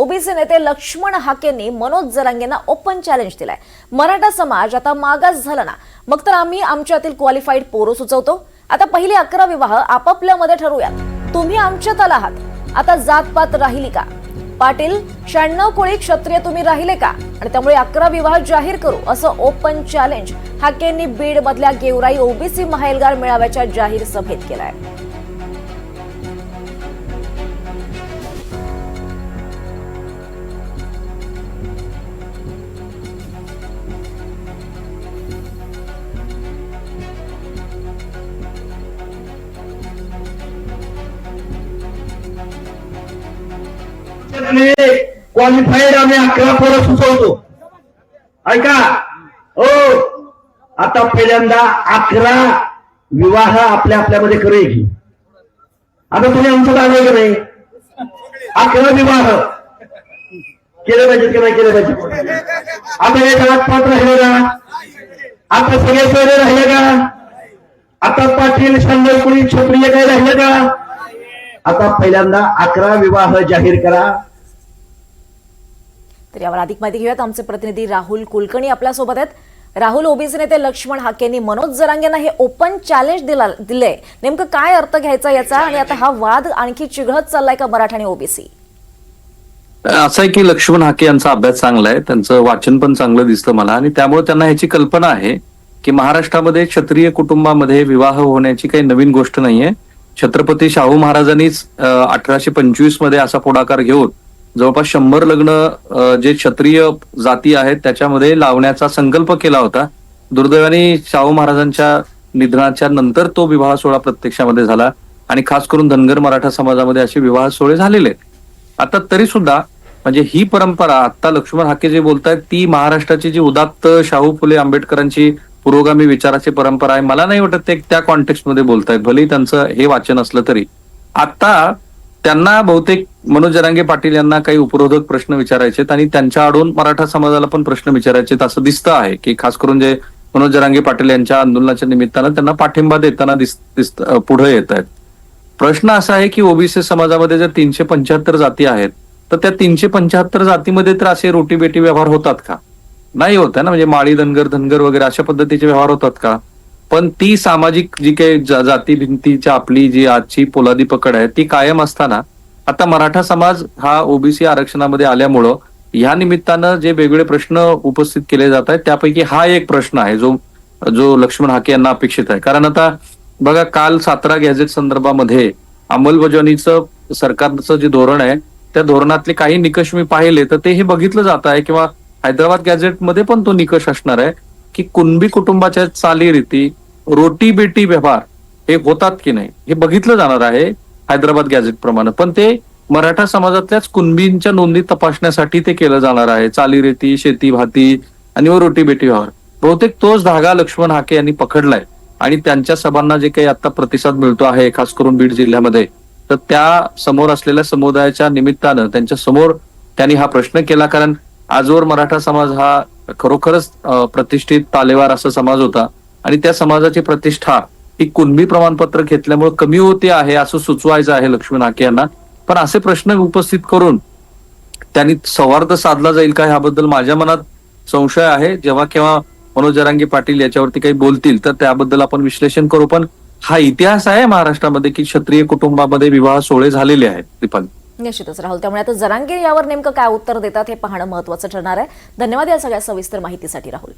OBC नेते Laxman हाकेंनी Manoj जरांगेंना open challenge दिलाय। मराठा समाज आता मागास झाला ना, मग तर आम्ही आमच्यातील क्वालिफाईड पोरं सुचवतो। आता पहिली 11 विवाह आपापल्यामध्ये ठरवूयात। तुम्ही आमच्यात आला आहात, आता जातपात राहिली का? पाटील 96 कोळी क्षत्रिय तुम्ही राहिले का? आणि त्यामुळे 11 विवाह जाहीर करू असं ओपन चॅलेंज हाकेंनी बीड मधल्या गेवराई ओबीसी माहेलगार मेळाव्याच्या जाहीर सभेत केलाय। क्वालिफाईड आम्ही 11 पोरं सुचवतो। ऐका हो, आता पहिल्यांदा 11 विवाह आपल्यामध्ये करूया। आता तुम्ही आमचं काय का नाही, 11 विवाह केले पाहिजेत की नाही केले पाहिजे? आता हे जात पात्र राहिले का? आता सगळे सोयरे राहिले का? आता पाटील 96 कोळी क्षत्रिय काय राहिले का? आता पहिल्यांदा 11 विवाह जाहीर करा। तर यावर अधिक माहिती घेऊयात। आमचे प्रतिनिधी राहुल कुलकर्णी आपल्या सोबत आहेत। राहुल, ओबीसी नेते लक्ष्मण हाकेंनी मनोज जरांगेंना हे ओपन चॅलेंज दिले, नेमकं काय अर्थ घ्यायचा याचा, आणि आता हा वाद आणखी चिघळत चाललाय का मराठा आणि ओबीसी? असं आहे की लक्ष्मण हाके यांचा अभ्यास चांगला आहे, त्यांचं वाचन पण चांगलं दिसतं मला, आणि त्यामुळे त्यांना ह्याची कल्पना आहे की महाराष्ट्रामध्ये क्षत्रिय कुटुंबामध्ये विवाह होण्याची काही नवीन गोष्ट नाहीये। छत्रपती शाहू महाराजांनीच 1825 मध्ये असा पुढाकार घेऊन जवळपास 100 लग्न जे क्षत्रिय जाती आहेत त्याच्यामध्ये लावण्याचा संकल्प केला होता। दुर्दैवाने शाहू महाराजांच्या निधनाच्या नंतर तो विवाह सोहळा प्रत्यक्षामध्ये झाला, आणि खास करून धनगर मराठा समाजामध्ये असे विवाह सोहळे झालेले आहेत। आता तरी सुद्धा म्हणजे ही परंपरा आता लक्ष्मण हाके जे बोलतायत ती महाराष्ट्राची जी उदात्त शाहू फुले आंबेडकरांची पुरोगामी विचाराची परंपरा आहे, मला नाही वाटत ते त्या कॉन्टेक्स्ट मध्ये बोलतायत, भलेही त्यांचं हे वाचन असलं तरी। आता त्यांना बहुतेक मनोज जरांगे पाटील यांना काही उपरोधक प्रश्न विचारायचेत, आणि त्यांच्या आडून मराठा समाजाला पण प्रश्न विचारायचेत असं दिसतं आहे की खास करून जे मनोज जरांगे पाटील यांच्या आंदोलनाच्या निमित्तानं त्यांना पाठिंबा देताना पुढे येत आहेत। प्रश्न असा आहे की ओबीसी समाजामध्ये जर 375 जाती आहेत तर त्या 375 जातीमध्ये तर असे रोटीबेटी व्यवहार होतात का? नाही होत आहे ना, म्हणजे माळी धनगर वगैरे अशा पद्धतीचे व्यवहार होतात का? पण ती सामाजिक जी काही जाती भिंतीच्या आपली जी आजची पोलादी पकड आहे ती कायम असताना आता मराठा समाज हा ओबीसी आरक्षणामध्ये आल्यामुळं ह्या निमित्तानं जे वेगवेगळे प्रश्न उपस्थित केले जात आहेत त्यापैकी हा एक प्रश्न आहे जो लक्ष्मण हाके यांना अपेक्षित आहे। कारण आता बघा, काल 17 गॅझेट संदर्भामध्ये अंमलबजावणीचं सरकारचं जे धोरण आहे त्या धोरणातले काही निकष मी पाहिले तर ते हे बघितलं जात आहे, किंवा हैदराबाद गॅझेटमध्ये पण तो निकष असणार आहे की कुणबी कुटुंबाच्या चालीरीती रोटी बेटी व्यवहार हे होतात की नाही हे बघितलं जाणार आहे हैदराबाद गॅझेट प्रमाणे। पण ते मराठा समाजातल्याच कुणबींच्या नोंदी तपासण्यासाठी ते केलं जाणार आहे, चालीरीती, शेती भाती आणि रोटी बेटी व्यवहार। बहुतेक तोच धागा लक्ष्मण हाके यांनी पकडलाय, आणि त्यांच्या सभांना जे काही आता प्रतिसाद मिळतो आहे खास करून बीड जिल्ह्यामध्ये, तर त्या समोर असलेल्या समुदायाच्या निमित्तानं त्यांच्या समोर त्यांनी हा प्रश्न केला। कारण आजवर मराठा समाज हा खरोखरच प्रतिष्ठित तालेवार असा समाज होता, आणि त्या समाजाची प्रतिष्ठा ही कुणबी प्रमाणपत्र घेतल्यामुळे कमी होते आहे असं सुचवायचं आहे लक्ष्मण हाके यांना। पण असे प्रश्न उपस्थित करून त्यांनी संवाद साधला जाईल का ह्याबद्दल माझ्या मनात संशय आहे। जेव्हा केव्हा मनोज जरांगे पाटील याच्यावरती काही बोलतील तर त्याबद्दल आपण विश्लेषण करू। पण हा इतिहास आहे महाराष्ट्रामध्ये की क्षत्रिय कुटुंबामध्ये विवाह सोहळे झालेले आहेत। दीपाली, निश्चितच राहुल, त्यामुळे आता जरांगे यावर नेमकं काय उत्तर देतात हे पाहणं महत्त्वाचं ठरणार आहे। धन्यवाद या सगळ्या सविस्तर माहितीसाठी राहुल।